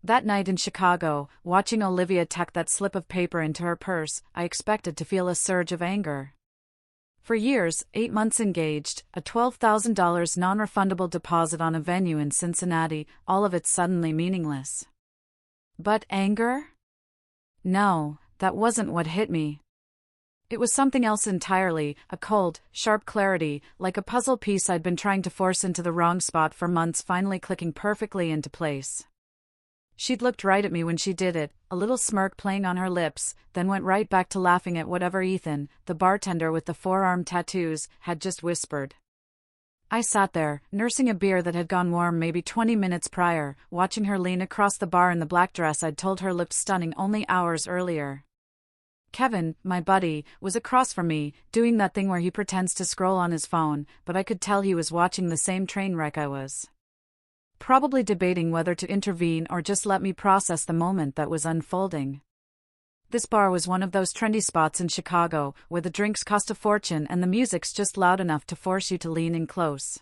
That night in Chicago, watching Olivia tuck that slip of paper into her purse, I expected to feel a surge of anger. For years, 8 months engaged, a $12,000 non-refundable deposit on a venue in Cincinnati, all of it suddenly meaningless. But anger? No, that wasn't what hit me. It was something else entirely, a cold, sharp clarity, like a puzzle piece I'd been trying to force into the wrong spot for months finally clicking perfectly into place. She'd looked right at me when she did it, a little smirk playing on her lips, then went right back to laughing at whatever Ethan, the bartender with the forearm tattoos, had just whispered. I sat there, nursing a beer that had gone warm maybe 20 minutes prior, watching her lean across the bar in the black dress I'd told her looked stunning only hours earlier. Kevin, my buddy, was across from me, doing that thing where he pretends to scroll on his phone, but I could tell he was watching the same train wreck I was. Probably debating whether to intervene or just let me process the moment that was unfolding. This bar was one of those trendy spots in Chicago, where the drinks cost a fortune and the music's just loud enough to force you to lean in close.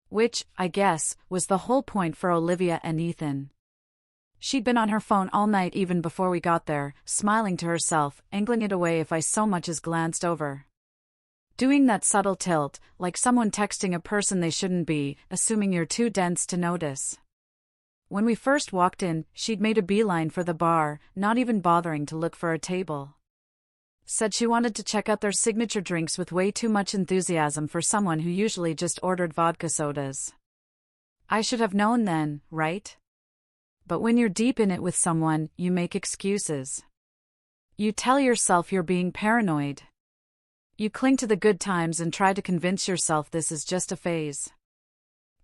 Which, I guess, was the whole point for Olivia and Ethan. She'd been on her phone all night even before we got there, smiling to herself, angling it away if I so much as glanced over. Doing that subtle tilt, like someone texting a person they shouldn't be, assuming you're too dense to notice. When we first walked in, she'd made a beeline for the bar, not even bothering to look for a table. Said she wanted to check out their signature drinks with way too much enthusiasm for someone who usually just ordered vodka sodas. I should have known then, right? But when you're deep in it with someone, you make excuses. You tell yourself you're being paranoid. You cling to the good times and try to convince yourself this is just a phase.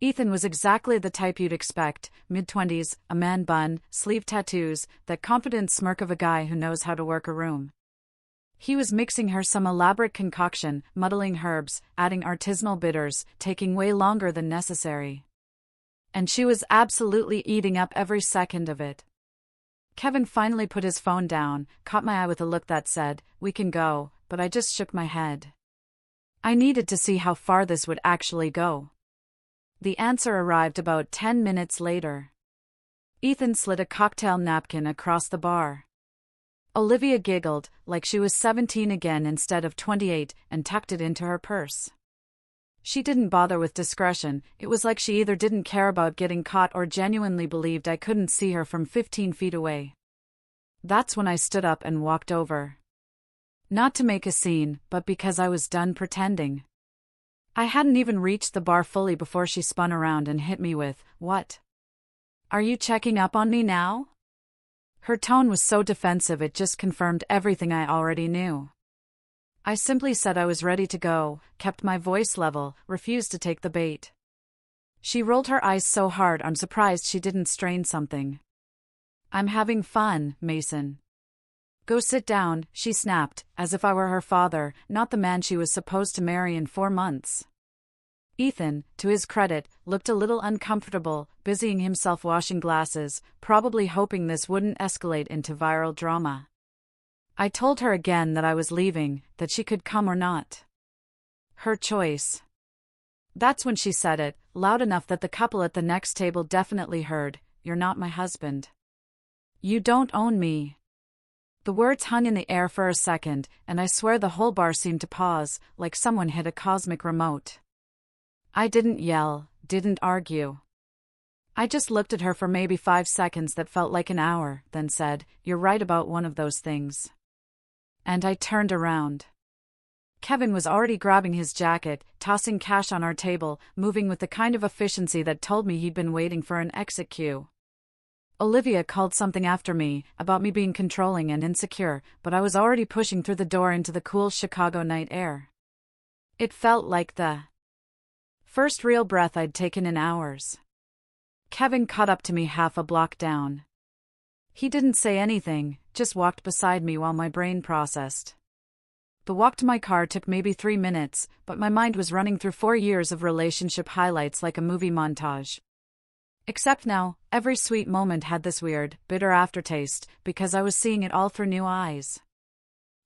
Ethan was exactly the type you'd expect, mid-20s, a man bun, sleeve tattoos, that confident smirk of a guy who knows how to work a room. He was mixing her some elaborate concoction, muddling herbs, adding artisanal bitters, taking way longer than necessary. And she was absolutely eating up every second of it. Kevin finally put his phone down, caught my eye with a look that said, "We can go," but I just shook my head. I needed to see how far this would actually go. The answer arrived about 10 minutes later. Ethan slid a cocktail napkin across the bar. Olivia giggled, like she was 17 again instead of 28, and tucked it into her purse. She didn't bother with discretion. It was like she either didn't care about getting caught or genuinely believed I couldn't see her from 15 feet away. That's when I stood up and walked over. Not to make a scene, but because I was done pretending. I hadn't even reached the bar fully before she spun around and hit me with, "What? Are you checking up on me now?" Her tone was so defensive it just confirmed everything I already knew. I simply said I was ready to go, kept my voice level, refused to take the bait. She rolled her eyes so hard I'm surprised she didn't strain something. "I'm having fun, Mason." "Go sit down," she snapped, as if I were her father, not the man she was supposed to marry in 4 months. Ethan, to his credit, looked a little uncomfortable, busying himself washing glasses, probably hoping this wouldn't escalate into viral drama. I told her again that I was leaving, that she could come or not. Her choice. That's when she said it, loud enough that the couple at the next table definitely heard, "You're not my husband. You don't own me." The words hung in the air for a second, and I swear the whole bar seemed to pause, like someone hit a cosmic remote. I didn't yell, didn't argue. I just looked at her for maybe 5 seconds that felt like an hour, then said, "You're right about one of those things." And I turned around. Kevin was already grabbing his jacket, tossing cash on our table, moving with the kind of efficiency that told me he'd been waiting for an exit cue. Olivia called something after me, about me being controlling and insecure, but I was already pushing through the door into the cool Chicago night air. It felt like the first real breath I'd taken in hours. Kevin caught up to me half a block down. He didn't say anything, just walked beside me while my brain processed. The walk to my car took maybe 3 minutes, but my mind was running through 4 years of relationship highlights like a movie montage. Except now, every sweet moment had this weird, bitter aftertaste, because I was seeing it all through new eyes.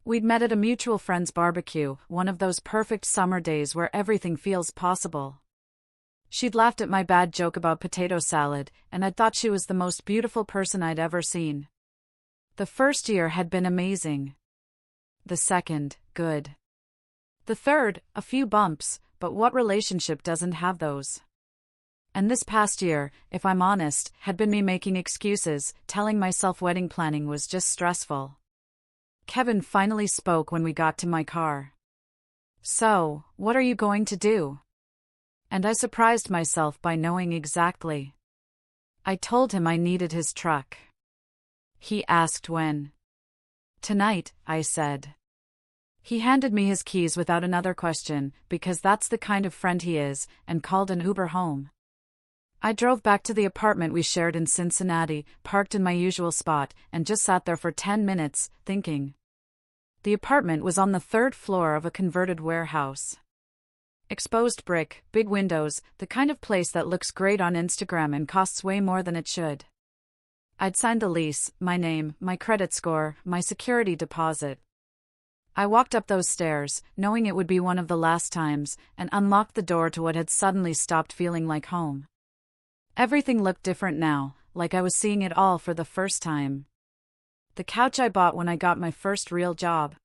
We'd met at a mutual friend's barbecue, one of those perfect summer days where everything feels possible. She'd laughed at my bad joke about potato salad, and I'd thought she was the most beautiful person I'd ever seen. The first year had been amazing. The second, good. The third, a few bumps, but what relationship doesn't have those? And this past year, if I'm honest, had been me making excuses, telling myself wedding planning was just stressful. Kevin finally spoke when we got to my car. "So, what are you going to do?" And I surprised myself by knowing exactly. I told him I needed his truck. He asked when. "Tonight," I said. He handed me his keys without another question, because that's the kind of friend he is, and called an Uber home. I drove back to the apartment we shared in Cincinnati, parked in my usual spot, and just sat there for 10 minutes, thinking. The apartment was on the third floor of a converted warehouse. Exposed brick, big windows, the kind of place that looks great on Instagram and costs way more than it should. I'd signed the lease, my name, my credit score, my security deposit. I walked up those stairs, knowing it would be one of the last times, and unlocked the door to what had suddenly stopped feeling like home. Everything looked different now, like I was seeing it all for the first time. The couch I bought when I got my first real job.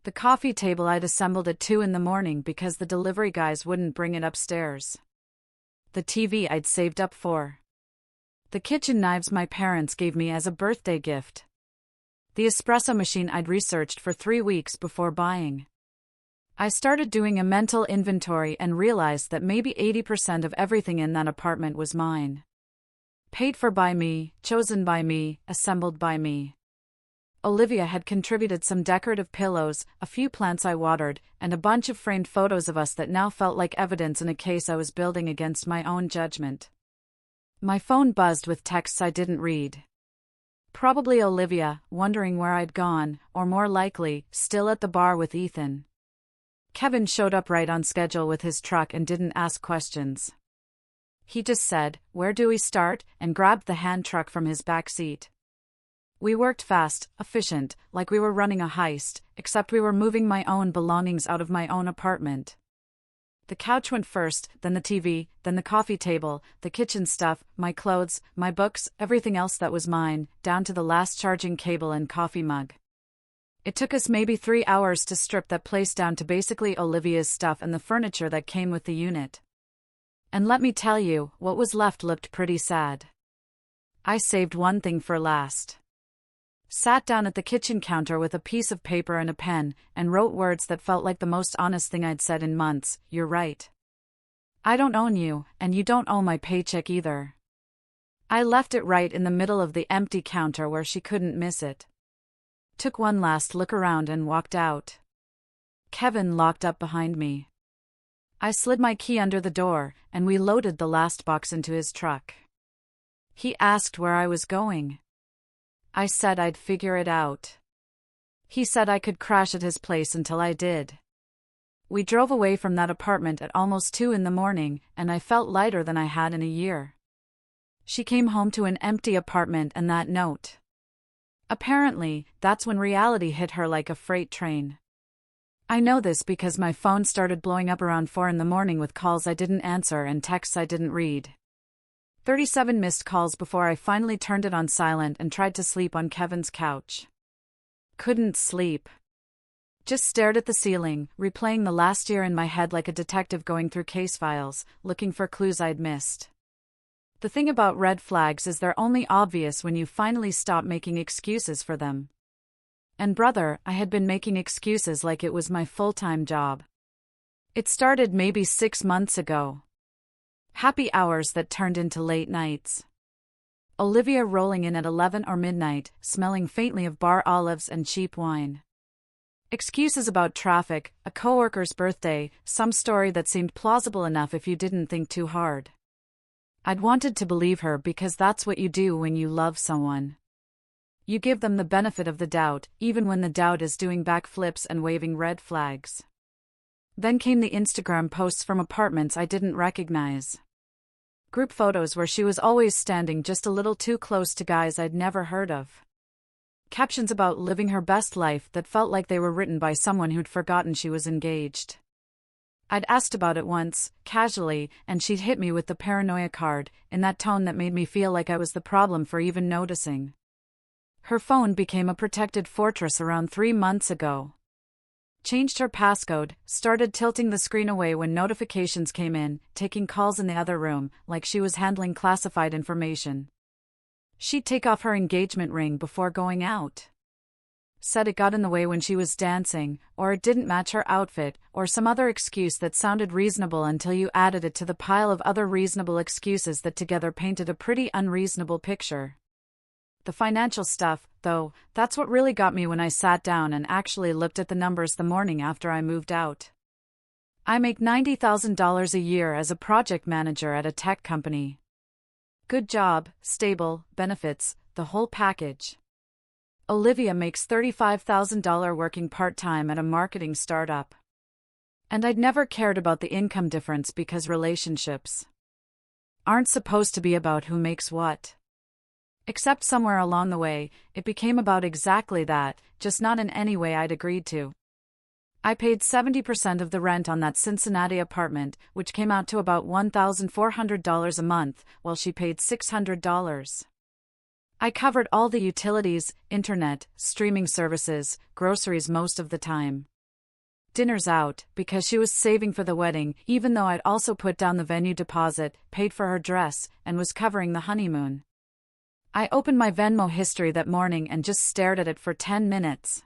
The coffee table I'd assembled at 2 a.m. because the delivery guys wouldn't bring it upstairs. The TV I'd saved up for. The kitchen knives my parents gave me as a birthday gift. The espresso machine I'd researched for 3 weeks before buying. I started doing a mental inventory and realized that maybe 80% of everything in that apartment was mine. Paid for by me, chosen by me, assembled by me. Olivia had contributed some decorative pillows, a few plants I watered, and a bunch of framed photos of us that now felt like evidence in a case I was building against my own judgment. My phone buzzed with texts I didn't read. Probably Olivia, wondering where I'd gone, or more likely, still at the bar with Ethan. Kevin showed up right on schedule with his truck and didn't ask questions. He just said, "Where do we start?" and grabbed the hand truck from his back seat. We worked fast, efficient, like we were running a heist, except we were moving my own belongings out of my own apartment. The couch went first, then the TV, then the coffee table, the kitchen stuff, my clothes, my books, everything else that was mine, down to the last charging cable and coffee mug. It took us maybe 3 hours to strip that place down to basically Olivia's stuff and the furniture that came with the unit. And let me tell you, what was left looked pretty sad. I saved one thing for last. Sat down at the kitchen counter with a piece of paper and a pen, and wrote words that felt like the most honest thing I'd said in months. "You're right. I don't own you, and you don't owe my paycheck either." I left it right in the middle of the empty counter where she couldn't miss it. Took one last look around and walked out. Kevin locked up behind me. I slid my key under the door, and we loaded the last box into his truck. He asked where I was going. I said I'd figure it out. He said I could crash at his place until I did. We drove away from that apartment at almost 2 a.m, and I felt lighter than I had in a year. She came home to an empty apartment and that note. Apparently, that's when reality hit her like a freight train. I know this because my phone started blowing up around 4 a.m. with calls I didn't answer and texts I didn't read. 37 missed calls before I finally turned it on silent and tried to sleep on Kevin's couch. Couldn't sleep. Just stared at the ceiling, replaying the last year in my head like a detective going through case files, looking for clues I'd missed. The thing about red flags is they're only obvious when you finally stop making excuses for them. And brother, I had been making excuses like it was my full-time job. It started maybe 6 months ago. Happy hours that turned into late nights. Olivia rolling in at 11 or midnight, smelling faintly of bar olives and cheap wine. Excuses about traffic, a coworker's birthday, some story that seemed plausible enough if you didn't think too hard. I'd wanted to believe her because that's what you do when you love someone. You give them the benefit of the doubt, even when the doubt is doing backflips and waving red flags. Then came the Instagram posts from apartments I didn't recognize. Group photos where she was always standing just a little too close to guys I'd never heard of. Captions about living her best life that felt like they were written by someone who'd forgotten she was engaged. I'd asked about it once, casually, and she'd hit me with the paranoia card, in that tone that made me feel like I was the problem for even noticing. Her phone became a protected fortress around 3 months ago. Changed her passcode, started tilting the screen away when notifications came in, taking calls in the other room, like she was handling classified information. She'd take off her engagement ring before going out. Said it got in the way when she was dancing, or it didn't match her outfit, or some other excuse that sounded reasonable until you added it to the pile of other reasonable excuses that together painted a pretty unreasonable picture. The financial stuff, though, that's what really got me when I sat down and actually looked at the numbers the morning after I moved out. I make $90,000 a year as a project manager at a tech company. Good job, stable, benefits, the whole package. Olivia makes $35,000 working part-time at a marketing startup. And I'd never cared about the income difference because relationships aren't supposed to be about who makes what. Except somewhere along the way, it became about exactly that, just not in any way I'd agreed to. I paid 70% of the rent on that Cincinnati apartment, which came out to about $1,400 a month, while she paid $600. I covered all the utilities, internet, streaming services, groceries most of the time. Dinners out, because she was saving for the wedding, even though I'd also put down the venue deposit, paid for her dress, and was covering the honeymoon. I opened my Venmo history that morning and just stared at it for 10 minutes.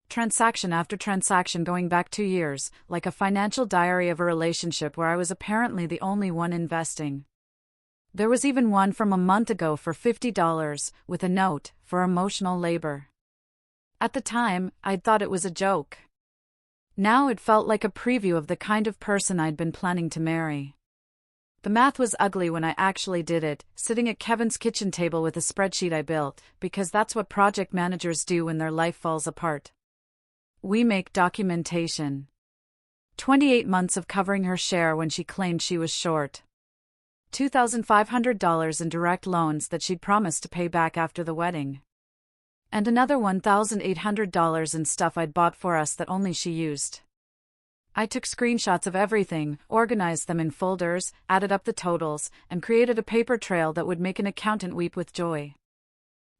Transaction after transaction going back 2 years, like a financial diary of a relationship where I was apparently the only one investing. There was even one from a month ago for $50, with a note, for emotional labor. At the time, I'd thought it was a joke. Now it felt like a preview of the kind of person I'd been planning to marry. The math was ugly when I actually did it, sitting at Kevin's kitchen table with a spreadsheet I built, because that's what project managers do when their life falls apart. We make documentation. 28 months of covering her share when she claimed she was short. $2,500 in direct loans that she'd promised to pay back after the wedding. And another $1,800 in stuff I'd bought for us that only she used. I took screenshots of everything, organized them in folders, added up the totals, and created a paper trail that would make an accountant weep with joy.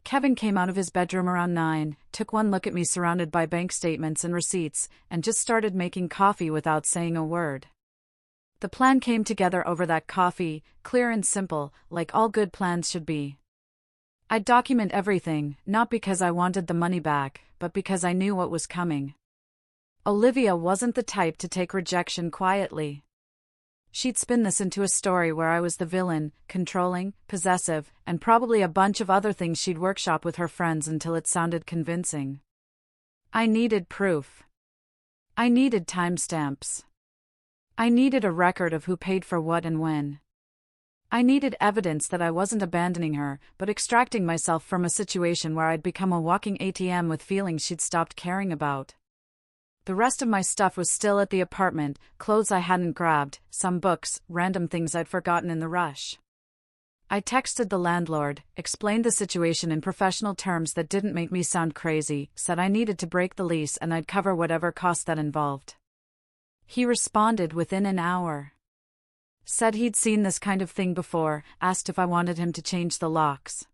Kevin came out of his bedroom around 9, took one look at me surrounded by bank statements and receipts, and just started making coffee without saying a word. The plan came together over that coffee, clear and simple, like all good plans should be. I'd document everything, not because I wanted the money back, but because I knew what was coming. Olivia wasn't the type to take rejection quietly. She'd spin this into a story where I was the villain, controlling, possessive, and probably a bunch of other things she'd workshop with her friends until it sounded convincing. I needed proof. I needed timestamps. I needed a record of who paid for what and when. I needed evidence that I wasn't abandoning her, but extracting myself from a situation where I'd become a walking ATM with feelings she'd stopped caring about. The rest of my stuff was still at the apartment, clothes I hadn't grabbed, some books, random things I'd forgotten in the rush. I texted the landlord, explained the situation in professional terms that didn't make me sound crazy, said I needed to break the lease and I'd cover whatever cost that involved. He responded within an hour. Said he'd seen this kind of thing before, asked if I wanted him to change the locks.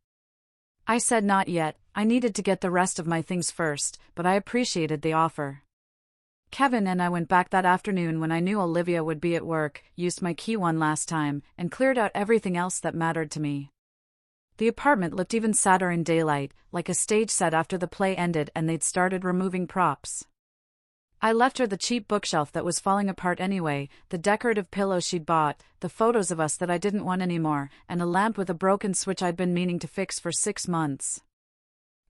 I said not yet, I needed to get the rest of my things first, but I appreciated the offer. Kevin and I went back that afternoon when I knew Olivia would be at work, used my key one last time, and cleared out everything else that mattered to me. The apartment looked even sadder in daylight, like a stage set after the play ended and they'd started removing props. I left her the cheap bookshelf that was falling apart anyway, the decorative pillows she'd bought, the photos of us that I didn't want anymore, and a lamp with a broken switch I'd been meaning to fix for 6 months.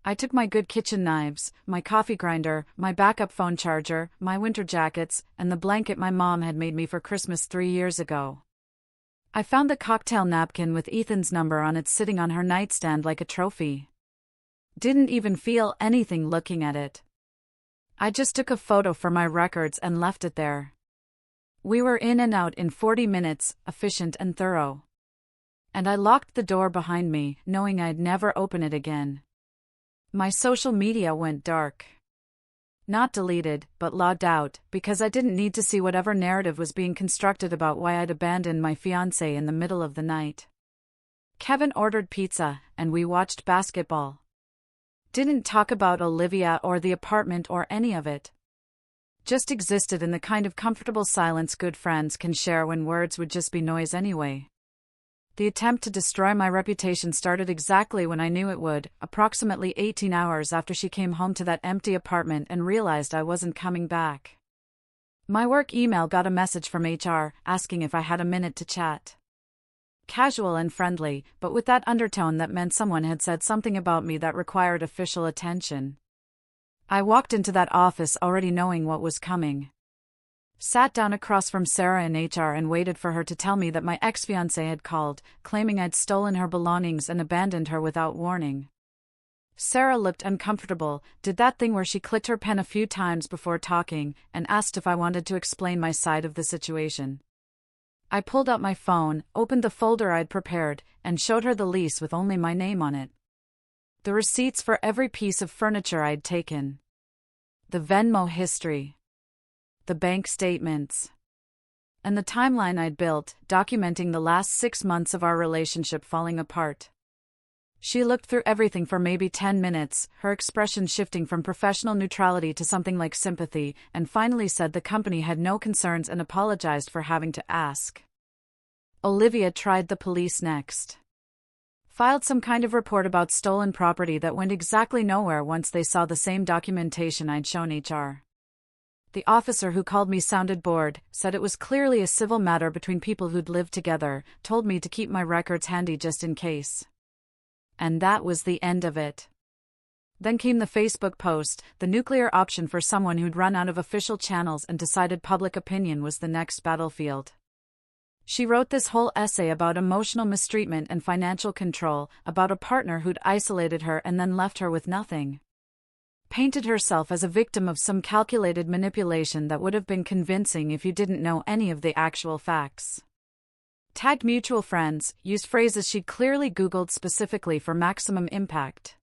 I took my good kitchen knives, my coffee grinder, my backup phone charger, my winter jackets, and the blanket my mom had made me for Christmas 3 years ago. I found the cocktail napkin with Ethan's number on it sitting on her nightstand like a trophy. Didn't even feel anything looking at it. I just took a photo for my records and left it there. We were in and out in 40 minutes, efficient and thorough. And I locked the door behind me, knowing I'd never open it again. My social media went dark. Not deleted, but logged out, because I didn't need to see whatever narrative was being constructed about why I'd abandoned my fiancé in the middle of the night. Kevin ordered pizza, and we watched basketball. Didn't talk about Olivia or the apartment or any of it. Just existed in the kind of comfortable silence good friends can share when words would just be noise anyway. The attempt to destroy my reputation started exactly when I knew it would, approximately 18 hours after she came home to that empty apartment and realized I wasn't coming back. My work email got a message from HR asking if I had a minute to chat. Casual and friendly, but with that undertone that meant someone had said something about me that required official attention. I walked into that office already knowing what was coming. Sat down across from Sarah in HR and waited for her to tell me that my ex-fiancé had called, claiming I'd stolen her belongings and abandoned her without warning. Sarah looked uncomfortable, did that thing where she clicked her pen a few times before talking, and asked if I wanted to explain my side of the situation. I pulled out my phone, opened the folder I'd prepared, and showed her the lease with only my name on it. The receipts for every piece of furniture I'd taken. The Venmo history. The bank statements. And the timeline I'd built, documenting the last 6 months of our relationship falling apart. She looked through everything for maybe 10 minutes, her expression shifting from professional neutrality to something like sympathy, and finally said the company had no concerns and apologized for having to ask. Olivia tried the police next. Filed some kind of report about stolen property that went exactly nowhere once they saw the same documentation I'd shown HR. The officer who called me sounded bored, said it was clearly a civil matter between people who'd lived together, told me to keep my records handy just in case. And that was the end of it. Then came the Facebook post, the nuclear option for someone who'd run out of official channels and decided public opinion was the next battlefield. She wrote this whole essay about emotional mistreatment and financial control, about a partner who'd isolated her and then left her with nothing. Painted herself as a victim of some calculated manipulation that would have been convincing if you didn't know any of the actual facts. Tagged mutual friends, used phrases she'd clearly Googled specifically for maximum impact.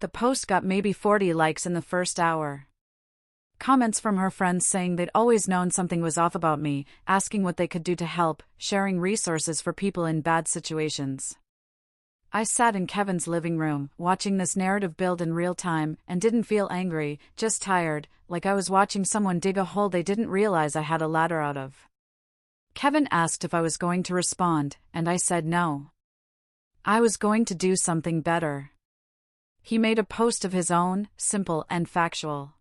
The post got maybe 40 likes in the first hour. Comments from her friends saying they'd always known something was off about me, asking what they could do to help, sharing resources for people in bad situations. I sat in Kevin's living room, watching this narrative build in real time, and didn't feel angry, just tired, like I was watching someone dig a hole they didn't realize I had a ladder out of. Kevin asked if I was going to respond, and I said no. I was going to do something better. He made a post of his own, simple and factual.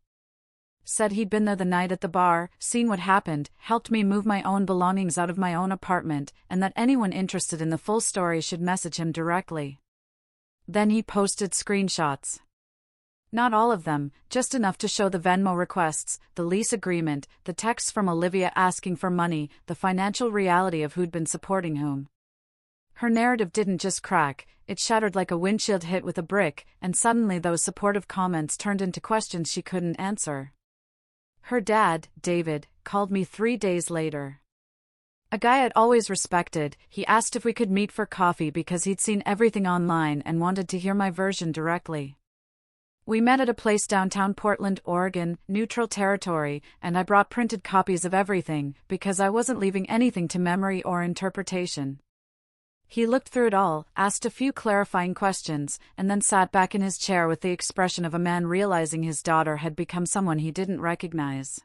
Said he'd been there the night at the bar, seen what happened, helped me move my own belongings out of my own apartment, and that anyone interested in the full story should message him directly. Then he posted screenshots. Not all of them, just enough to show the Venmo requests, the lease agreement, the texts from Olivia asking for money, the financial reality of who'd been supporting whom. Her narrative didn't just crack, it shattered like a windshield hit with a brick, and suddenly those supportive comments turned into questions she couldn't answer. Her dad, David, called me 3 days later. A guy I'd always respected, he asked if we could meet for coffee because he'd seen everything online and wanted to hear my version directly. We met at a place downtown Portland, Oregon, neutral territory, and I brought printed copies of everything, because I wasn't leaving anything to memory or interpretation. He looked through it all, asked a few clarifying questions, and then sat back in his chair with the expression of a man realizing his daughter had become someone he didn't recognize.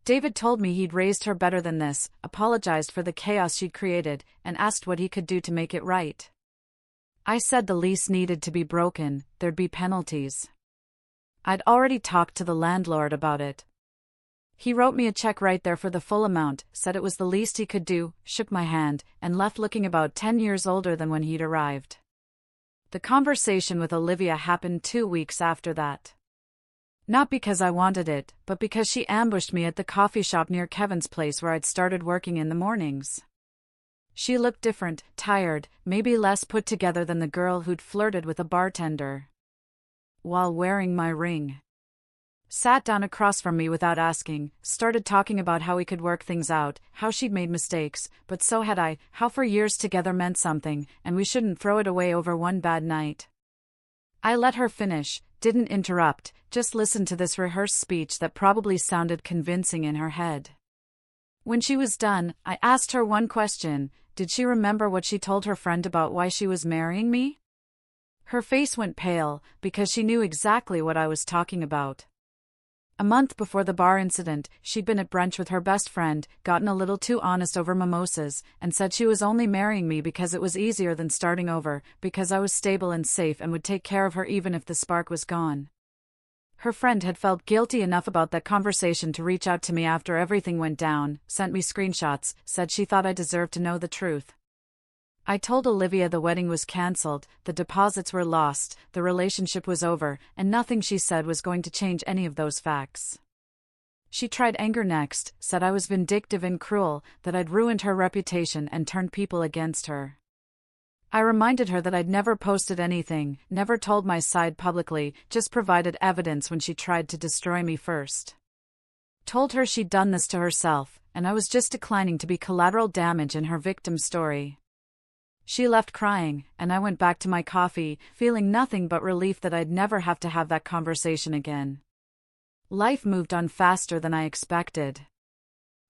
David told me he'd raised her better than this, apologized for the chaos she'd created, and asked what he could do to make it right. I said the lease needed to be broken, there'd be penalties. I'd already talked to the landlord about it. He wrote me a check right there for the full amount, said it was the least he could do, shook my hand, and left looking about 10 years older than when he'd arrived. The conversation with Olivia happened 2 weeks after that. Not because I wanted it, but because she ambushed me at the coffee shop near Kevin's place where I'd started working in the mornings. She looked different, tired, maybe less put together than the girl who'd flirted with a bartender. While wearing my ring. Sat down across from me without asking, started talking about how we could work things out, how she'd made mistakes, but so had I, how for years together meant something, and we shouldn't throw it away over one bad night. I let her finish, didn't interrupt, just listened to this rehearsed speech that probably sounded convincing in her head. When she was done, I asked her one question: did she remember what she told her friend about why she was marrying me? Her face went pale, because she knew exactly what I was talking about. A month before the bar incident, she'd been at brunch with her best friend, gotten a little too honest over mimosas, and said she was only marrying me because it was easier than starting over, because I was stable and safe and would take care of her even if the spark was gone. Her friend had felt guilty enough about that conversation to reach out to me after everything went down, sent me screenshots, said she thought I deserved to know the truth. I told Olivia the wedding was cancelled, the deposits were lost, the relationship was over, and nothing she said was going to change any of those facts. She tried anger next, said I was vindictive and cruel, that I'd ruined her reputation and turned people against her. I reminded her that I'd never posted anything, never told my side publicly, just provided evidence when she tried to destroy me first. Told her she'd done this to herself, and I was just declining to be collateral damage in her victim story. She left crying, and I went back to my coffee, feeling nothing but relief that I'd never have to have that conversation again. Life moved on faster than I expected.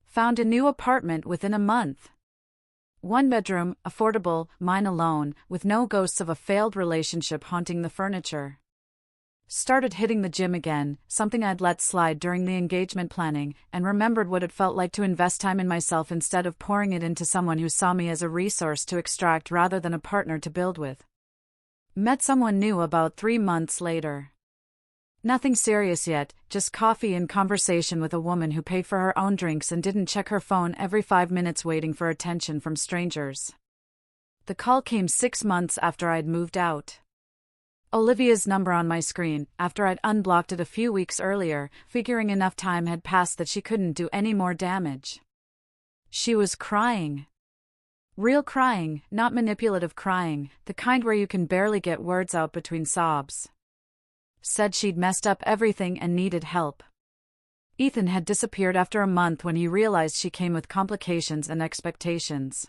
Found a new apartment within a month. 1 bedroom, affordable, mine alone, with no ghosts of a failed relationship haunting the furniture. Started hitting the gym again, something I'd let slide during the engagement planning, and remembered what it felt like to invest time in myself instead of pouring it into someone who saw me as a resource to extract rather than a partner to build with. Met someone new about 3 months later. Nothing serious yet, just coffee and conversation with a woman who paid for her own drinks and didn't check her phone every 5 minutes waiting for attention from strangers. The call came 6 months after I'd moved out. Olivia's number on my screen, after I'd unblocked it a few weeks earlier, figuring enough time had passed that she couldn't do any more damage. She was crying. Real crying, not manipulative crying, the kind where you can barely get words out between sobs. Said she'd messed up everything and needed help. Ethan had disappeared after a month when he realized she came with complications and expectations.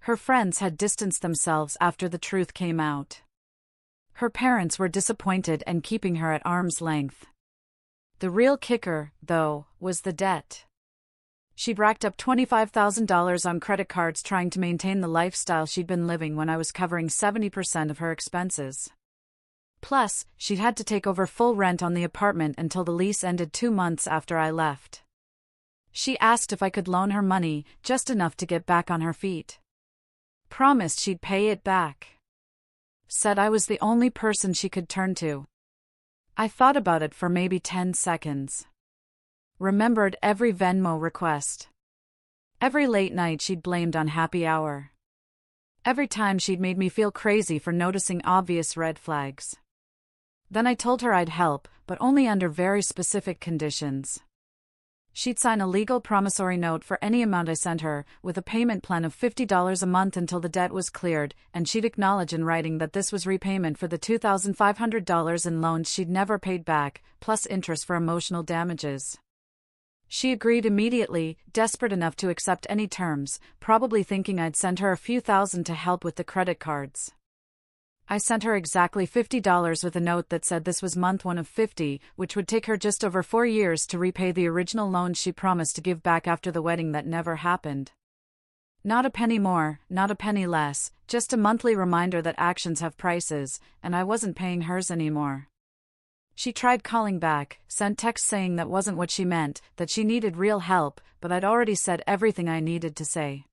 Her friends had distanced themselves after the truth came out. Her parents were disappointed and keeping her at arm's length. The real kicker, though, was the debt. She'd racked up $25,000 on credit cards trying to maintain the lifestyle she'd been living when I was covering 70% of her expenses. Plus, she'd had to take over full rent on the apartment until the lease ended 2 months after I left. She asked if I could loan her money, just enough to get back on her feet. Promised she'd pay it back. Said I was the only person she could turn to. I thought about it for maybe 10 seconds. Remembered every Venmo request. Every late night she'd blamed on happy hour. Every time she'd made me feel crazy for noticing obvious red flags. Then I told her I'd help, but only under very specific conditions. She'd sign a legal promissory note for any amount I sent her, with a payment plan of $50 a month until the debt was cleared, and she'd acknowledge in writing that this was repayment for the $2,500 in loans she'd never paid back, plus interest for emotional damages. She agreed immediately, desperate enough to accept any terms, probably thinking I'd send her a few thousand to help with the credit cards. I sent her exactly $50 with a note that said this was month 1 of 50, which would take her just over 4 years to repay the original loan she promised to give back after the wedding that never happened. Not a penny more, not a penny less, just a monthly reminder that actions have prices, and I wasn't paying hers anymore. She tried calling back, sent texts saying that wasn't what she meant, that she needed real help, but I'd already said everything I needed to say.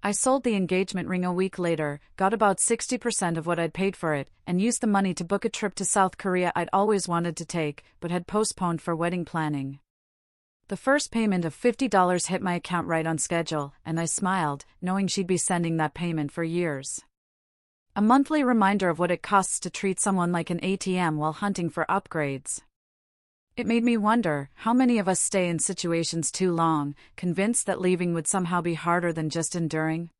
I sold the engagement ring a week later, got about 60% of what I'd paid for it, and used the money to book a trip to South Korea I'd always wanted to take, but had postponed for wedding planning. The first payment of $50 hit my account right on schedule, and I smiled, knowing she'd be sending that payment for years. A monthly reminder of what it costs to treat someone like an ATM while hunting for upgrades. It made me wonder, how many of us stay in situations too long, convinced that leaving would somehow be harder than just enduring?